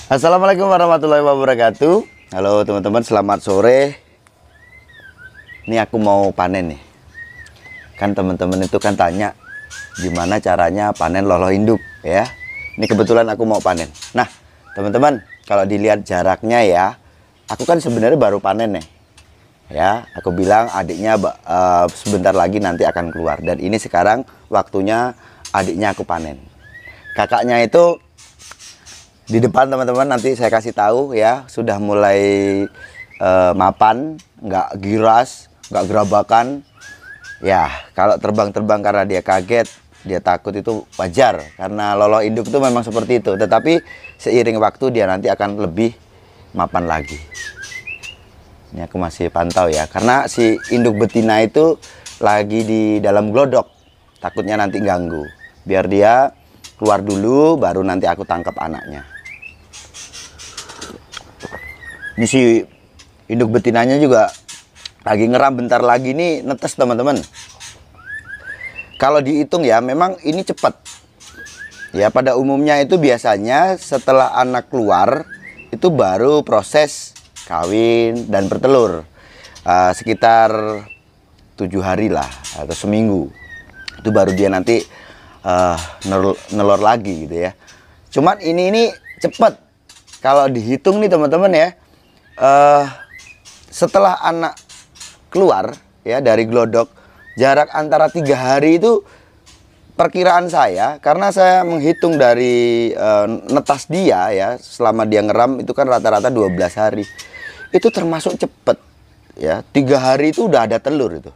Assalamualaikum warahmatullahi wabarakatuh. Halo teman-teman, selamat sore. Ini aku mau panen nih. Kan teman-teman itu kan tanya gimana caranya panen loloh induk ya. Ini kebetulan aku mau panen. Nah teman-teman, kalau dilihat jaraknya ya, aku kan sebenarnya baru panen nih. Ya, aku bilang adiknya sebentar lagi nanti akan keluar. Dan ini sekarang waktunya adiknya aku panen. Kakaknya itu di depan teman-teman, nanti saya kasih tahu ya, sudah mulai mapan, nggak giras, nggak gerabakan. Ya, kalau terbang-terbang karena dia kaget, dia takut, itu wajar. Karena loloh induk itu memang seperti itu. Tetapi seiring waktu dia nanti akan lebih mapan lagi. Ini aku masih pantau ya, karena si induk betina itu lagi di dalam glodok. Takutnya nanti ganggu. Biar dia keluar dulu, baru nanti aku tangkap anaknya. Ini si induk betinanya juga lagi ngeram, bentar lagi nih netes teman-teman. Kalau dihitung ya, memang ini cepat. Ya, pada umumnya itu biasanya setelah anak keluar, itu baru proses kawin dan bertelur. Sekitar 7 hari lah, atau seminggu. Itu baru dia nanti nelor lagi gitu ya. Cuman ini cepat. Kalau dihitung nih teman-teman ya, setelah anak keluar ya dari glodok, jarak antara 3 hari itu perkiraan saya, karena saya menghitung dari netas dia ya, selama dia ngeram itu kan rata-rata 12 hari. Itu termasuk cepet ya, 3 hari itu udah ada telur itu.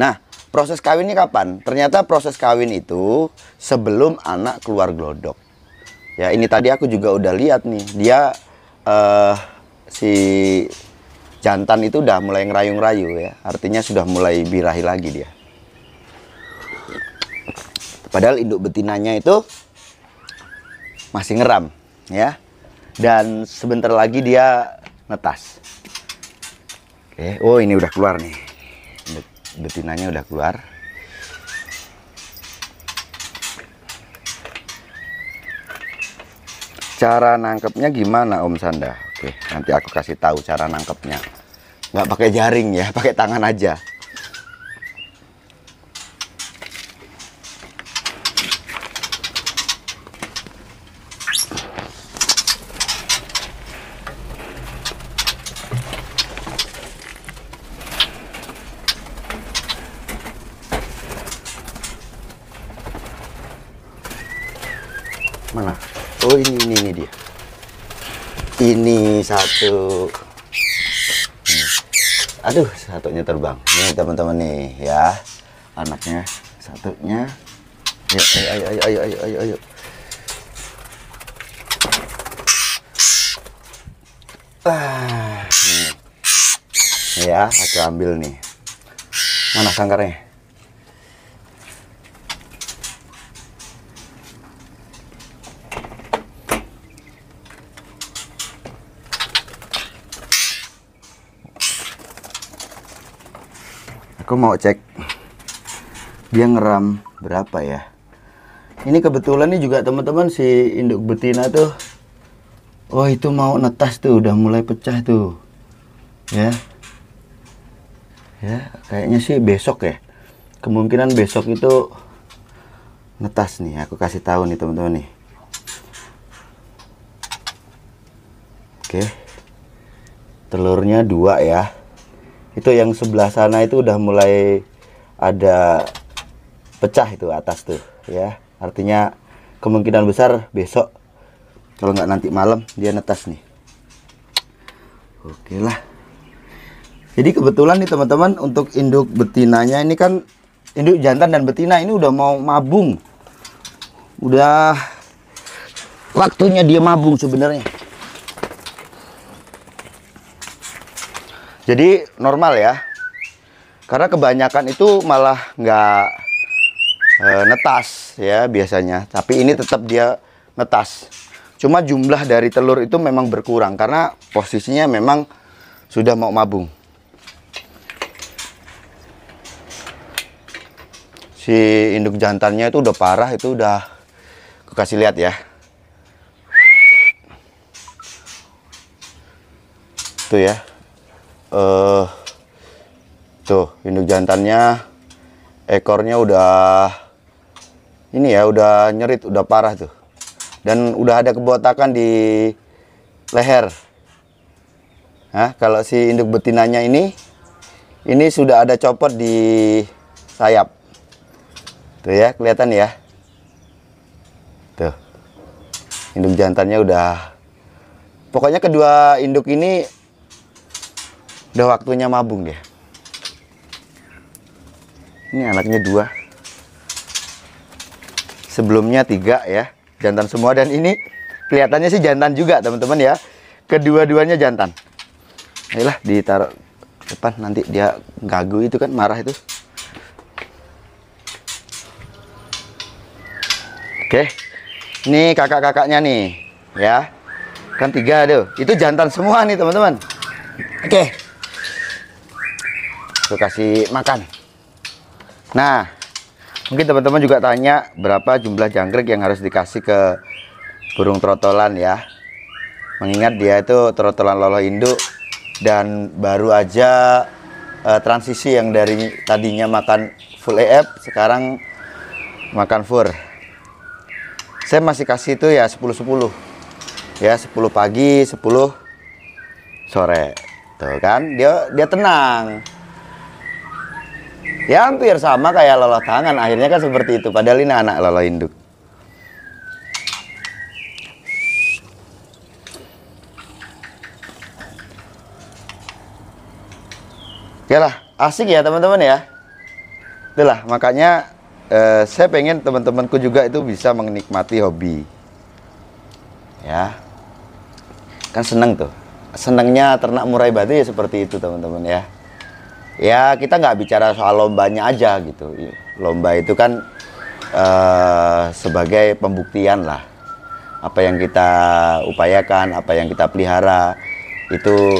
Nah, proses kawinnya kapan? Ternyata proses kawin itu sebelum anak keluar glodok. Ya, ini tadi aku juga udah lihat nih, dia si jantan itu udah mulai ngerayu-ngerayu ya, artinya sudah mulai birahi lagi dia. Padahal induk betinanya itu masih ngeram ya, dan sebentar lagi dia netas. Oke, oh ini udah keluar nih, induk betinanya udah keluar. Cara nangkepnya gimana Om Sanda? Oke, nanti aku kasih tahu cara nangkepnya. Nggak pakai jaring ya, pakai tangan aja. Mana? Oh ini dia. Ini satu. Aduh, satunya terbang. Nih teman-teman nih ya, anaknya satunya. Ayo. Nih ya, aku ambil nih. Mana sangkarnya? Aku mau cek dia ngeram berapa ya. Ini kebetulan nih juga teman-teman, si induk betina tuh, oh itu mau netas tuh, udah mulai pecah tuh ya. Ya kayaknya sih besok ya, kemungkinan besok itu netas nih. Aku kasih tahu nih teman-teman nih. Oke, telurnya 2 ya. Itu yang sebelah sana itu udah mulai ada pecah itu atas tuh ya. Artinya kemungkinan besar besok, kalau nggak nanti malam, dia netas nih. Oke lah. Jadi kebetulan nih teman-teman, untuk induk betinanya ini kan, induk jantan dan betina ini udah mau mabung. Udah waktunya dia mabung sebenarnya. Jadi normal ya, karena kebanyakan itu malah nggak netas ya biasanya, tapi ini tetap dia netas. Cuma jumlah dari telur itu memang berkurang karena posisinya memang sudah mau mabung. Si induk jantannya itu udah parah, itu udah aku kasih lihat ya. tuh ya. Tuh induk jantannya, ekornya udah ini ya, udah nyerit, udah parah tuh. Dan udah ada kebotakan di leher. Nah, kalau si induk betinanya ini sudah ada copot di sayap. Tuh ya, kelihatan ya. Tuh. Induk jantannya udah. Pokoknya kedua induk ini udah waktunya mabung deh. Ini anaknya 2. Sebelumnya 3 ya. Jantan semua, dan ini kelihatannya sih jantan juga teman-teman ya. Kedua-duanya jantan. Ayolah ditaruh depan, nanti dia gagu itu kan, marah itu. Oke. Ini kakak-kakaknya nih ya. Kan 3 tuh. Itu jantan semua nih teman-teman. Oke. Aku kasih makan. Nah, mungkin teman-teman juga tanya berapa jumlah jangkrik yang harus dikasih ke burung trotolan ya. Mengingat dia itu trotolan lolo induk dan baru aja transisi yang dari tadinya makan full EF sekarang makan fur. Saya masih kasih itu ya 10-10. Ya, 10 pagi, 10 sore. Tuh kan, dia tenang. Ya hampir sama kayak lolo tangan, akhirnya kan seperti itu. Padahal ini anak lolo induk. Oke lah, asik ya teman-teman ya. Itulah makanya saya pengen teman-temanku juga itu bisa menikmati hobi. Ya, kan seneng tuh. Senengnya ternak murai batu ya seperti itu teman-teman ya. Ya kita nggak bicara soal lombanya aja gitu. Lomba itu kan sebagai pembuktian lah. Apa yang kita upayakan, apa yang kita pelihara itu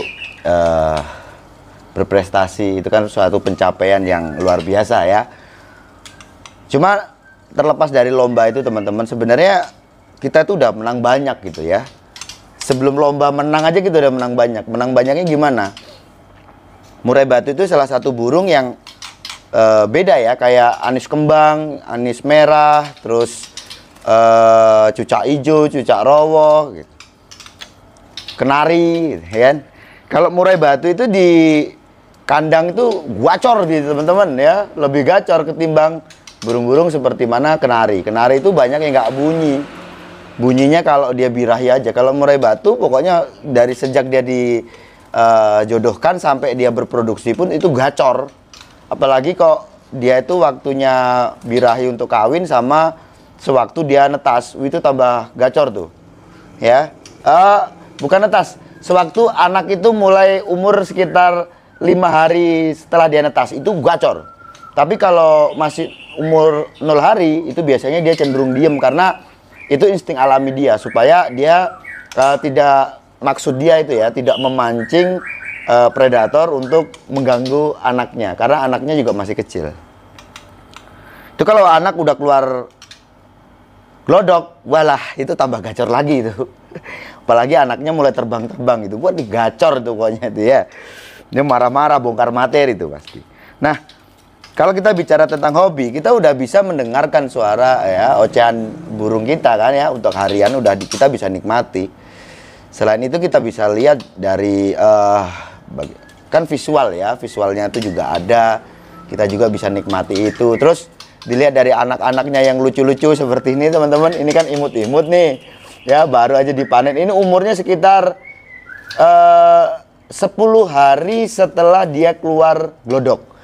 berprestasi. Itu kan suatu pencapaian yang luar biasa ya. Cuma terlepas dari lomba itu teman-teman, sebenarnya kita tuh udah menang banyak gitu ya. Sebelum lomba menang aja kita udah menang banyak. Menang banyaknya gimana? Murai batu itu salah satu burung yang beda ya, kayak anis kembang, anis merah, terus cucak hijau, cucak rowo, gitu. Kenari, gitu, kan? Kalau murai batu itu di kandang itu gacor gitu teman-teman ya, lebih gacor ketimbang burung-burung seperti mana kenari. Kenari itu banyak yang nggak bunyi. Bunyinya kalau dia birahi aja. Kalau murai batu pokoknya dari sejak dia jodohkan sampai dia berproduksi pun itu gacor. Apalagi kok dia itu waktunya birahi untuk kawin sama sewaktu dia netas, itu tambah gacor tuh ya. Bukan netas, sewaktu anak itu mulai umur sekitar 5 hari setelah dia netas itu gacor. Tapi kalau masih umur 0 hari itu biasanya dia cenderung diem, karena itu insting alami dia supaya dia tidak, maksud dia itu ya, tidak memancing predator untuk mengganggu anaknya, karena anaknya juga masih kecil. Itu kalau anak udah keluar glodok, walah itu tambah gacor lagi itu. Apalagi anaknya mulai terbang-terbang itu, buat digacor tuh pokoknya itu ya. Dia marah-marah, bongkar materi itu pasti. Nah, kalau kita bicara tentang hobi, kita udah bisa mendengarkan suara ya, ocehan burung kita kan ya, untuk harian udah kita bisa nikmati. Selain itu kita bisa lihat dari kan visual ya, visualnya itu juga ada, kita juga bisa nikmati itu. Terus dilihat dari anak-anaknya yang lucu-lucu seperti ini teman-teman, ini kan imut-imut nih ya, baru aja dipanen. Ini umurnya sekitar 10 hari setelah dia keluar glodok.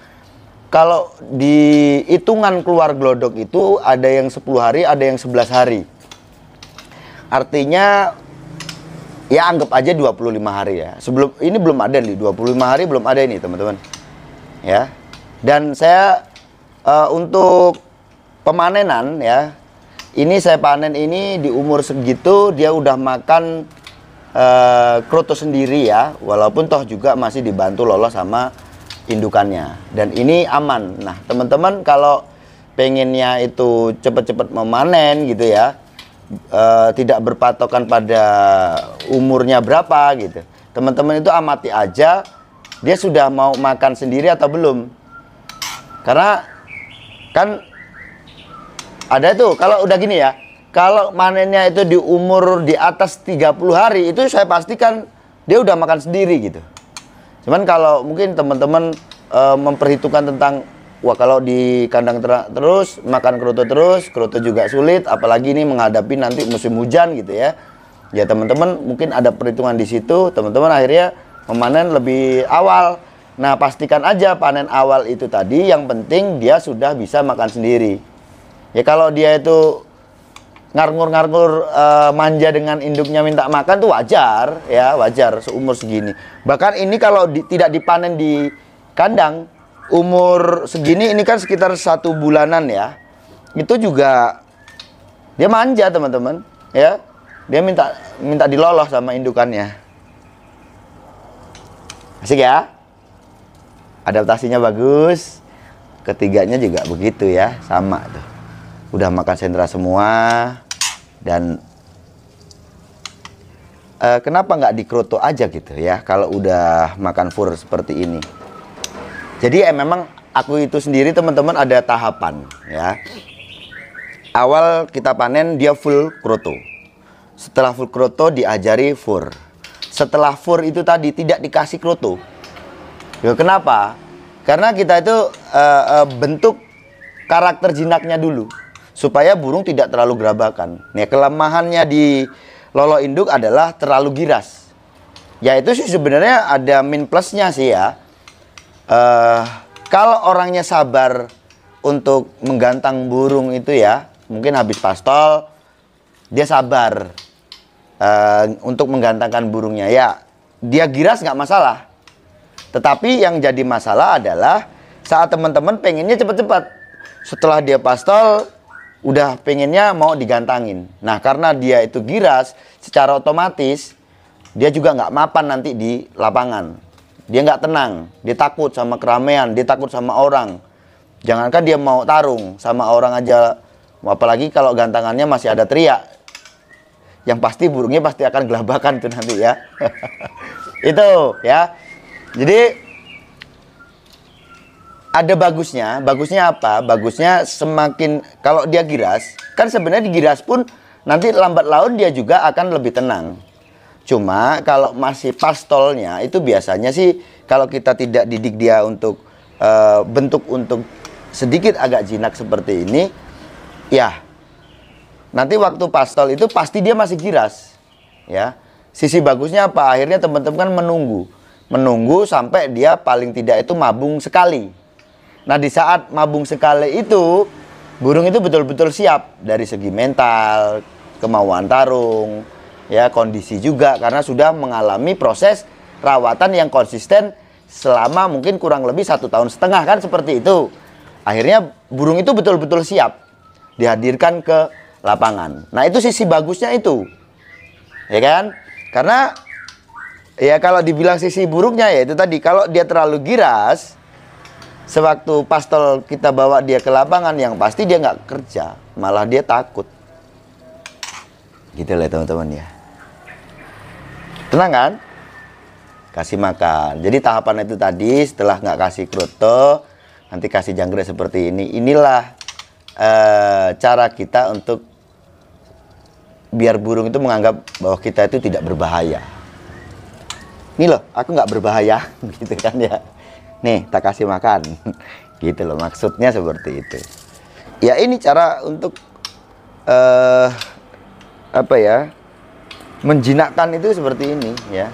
Kalau di hitungan keluar glodok itu ada yang 10 hari, ada yang 11 hari. Artinya ya anggap aja 25 hari ya. Sebelum ini belum ada nih, 25 hari belum ada ini teman-teman. Ya. Dan saya untuk pemanenan ya, ini saya panen ini di umur segitu dia udah makan kroto sendiri ya, walaupun toh juga masih dibantu lolos sama indukannya. Dan ini aman. Nah teman-teman kalau pengennya itu cepet-cepet memanen gitu ya, tidak berpatokan pada umurnya berapa gitu, teman-teman itu amati aja dia sudah mau makan sendiri atau belum. Karena kan ada tuh kalau udah gini ya, kalau manennya itu di umur di atas 30 hari itu saya pastikan dia udah makan sendiri gitu. Cuman kalau mungkin teman-teman memperhitungkan tentang wah kalau di kandang terus makan keroto juga sulit, apalagi ini menghadapi nanti musim hujan gitu ya. Ya teman-teman mungkin ada perhitungan di situ, teman-teman akhirnya memanen lebih awal. Nah, pastikan aja panen awal itu tadi yang penting dia sudah bisa makan sendiri. Ya kalau dia itu ngarngur-ngarngur manja dengan induknya minta makan tuh wajar ya, wajar seumur segini. Bahkan ini kalau tidak dipanen di kandang umur segini, ini kan sekitar 1 bulanan ya, itu juga dia manja teman-teman ya, dia minta diloloh sama indukannya. Asik ya, adaptasinya bagus. Ketiganya juga begitu ya, sama tuh, udah makan sentra semua. Dan kenapa nggak dikroto aja gitu ya kalau udah makan fur seperti ini. Jadi memang aku itu sendiri teman-teman ada tahapan ya. Awal kita panen dia full kroto. Setelah full kroto diajari fur. Setelah fur itu tadi tidak dikasih kroto. Ya kenapa? Karena kita itu bentuk karakter jinaknya dulu supaya burung tidak terlalu gerabakan. Nih kelemahannya di lolo induk adalah terlalu giras. Ya itu sih sebenarnya ada min plusnya sih ya. Kalau orangnya sabar untuk menggantang burung itu ya, mungkin habis pastol dia sabar untuk menggantangkan burungnya ya, dia giras nggak masalah. Tetapi yang jadi masalah adalah saat teman-teman pengennya cepat-cepat, setelah dia pastol udah pengennya mau digantangin. Nah karena dia itu giras, secara otomatis dia juga nggak mapan nanti di lapangan. Dia nggak tenang, dia takut sama keramaian, dia takut sama orang. Jangankan dia mau tarung sama orang aja, apalagi kalau gantangannya masih ada teriak. Yang pasti burungnya pasti akan gelabakan tuh nanti ya. Itu ya. Jadi ada bagusnya apa? Bagusnya semakin kalau dia giras, kan sebenarnya digiras pun nanti lambat laun dia juga akan lebih tenang. Cuma kalau masih pastolnya itu biasanya sih kalau kita tidak didik dia untuk bentuk untuk sedikit agak jinak seperti ini, ya nanti waktu pastol itu pasti dia masih giras. Ya, sisi bagusnya apa? Akhirnya teman-teman kan menunggu sampai dia paling tidak itu mabung sekali. Nah di saat mabung sekali itu burung itu betul-betul siap dari segi mental, kemauan tarung, ya kondisi juga karena sudah mengalami proses rawatan yang konsisten selama mungkin kurang lebih 1,5 tahun kan seperti itu. Akhirnya burung itu betul-betul siap dihadirkan ke lapangan. Nah itu sisi bagusnya itu, ya kan? Karena ya kalau dibilang sisi buruknya ya itu tadi, kalau dia terlalu giras, sewaktu pastol kita bawa dia ke lapangan yang pasti dia nggak kerja, malah dia takut. Gitu lah teman-teman ya. Tenang kan? Kasih makan. Jadi tahapan itu tadi setelah nggak kasih kroto, nanti kasih jangkrik seperti ini. Inilah cara kita untuk biar burung itu menganggap bahwa kita itu tidak berbahaya. Ini loh, aku nggak berbahaya, gitu kan ya. Nih, tak kasih makan. Gitu loh, maksudnya seperti itu. Ya ini cara untuk apa ya, menjinakkan itu seperti ini ya.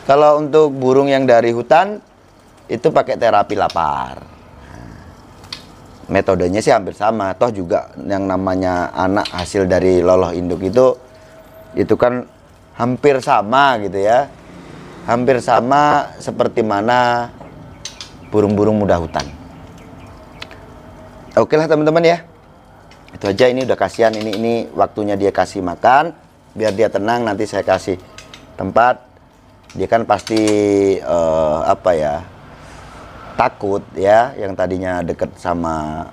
Kalau untuk burung yang dari hutan itu pakai terapi lapar. Metodenya sih hampir sama. Toh juga yang namanya anak hasil dari loloh induk itu kan hampir sama gitu ya. Hampir sama seperti mana burung-burung muda hutan. Oke lah teman-teman ya. Itu aja, ini udah kasihan, ini waktunya dia kasih makan. Biar dia tenang, nanti saya kasih tempat. Dia kan pasti apa ya, takut ya, yang tadinya deket sama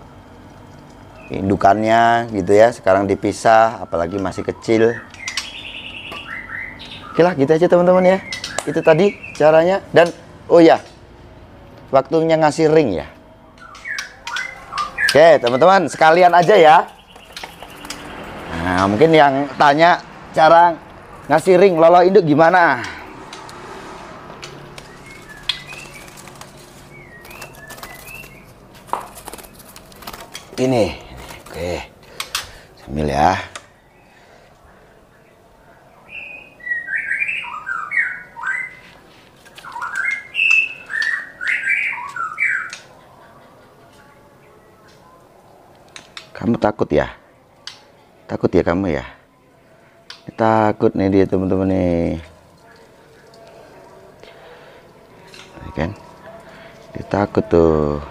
indukannya gitu ya, sekarang dipisah, apalagi masih kecil. Oke lah gitu aja teman-teman ya. itu tadi caranya. Dan oh ya, waktunya ngasih ring ya. Oke teman-teman, sekalian aja ya. Nah mungkin yang tanya cara ngasih ring lolo induk gimana. Ini oke, sambil ya. Kamu takut ya? Takut ya kamu ya? Takut nih dia teman-teman nih. Ini kan? Dia takut tuh.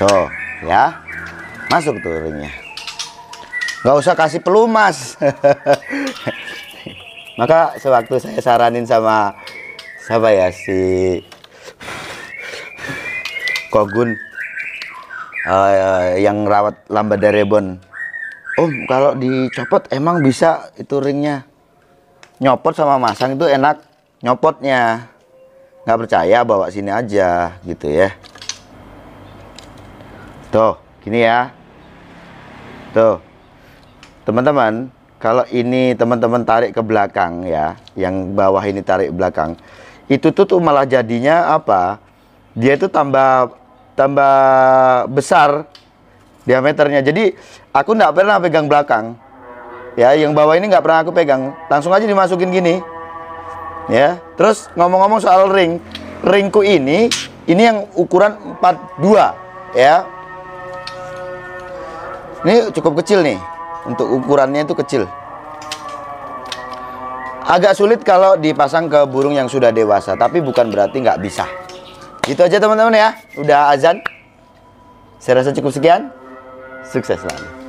Tuh, ya. Masuk tuh ringnya. Nggak usah kasih pelumas. Maka sewaktu saya saranin sama siapa ya, si Kogun yang rawat Lambada Reborn, kalau dicopot emang bisa itu ringnya, nyopot sama masang itu enak nyopotnya. Nggak percaya bawa sini aja gitu ya. Tuh gini ya. Tuh teman-teman, kalau ini teman-teman tarik ke belakang ya, yang bawah ini tarik belakang, itu tuh malah jadinya apa? Dia itu tambah besar diameternya. Jadi aku nggak pernah pegang belakang. Ya, yang bawah ini nggak pernah aku pegang. Langsung aja dimasukin gini. Ya. Terus ngomong-ngomong soal ring, ringku ini yang ukuran 42 ya. Ini cukup kecil nih. Untuk ukurannya itu kecil. Agak sulit kalau dipasang ke burung yang sudah dewasa, tapi bukan berarti nggak bisa. Gitu aja teman-teman ya. Udah azan. Saya rasa cukup sekian. Sukses selalu.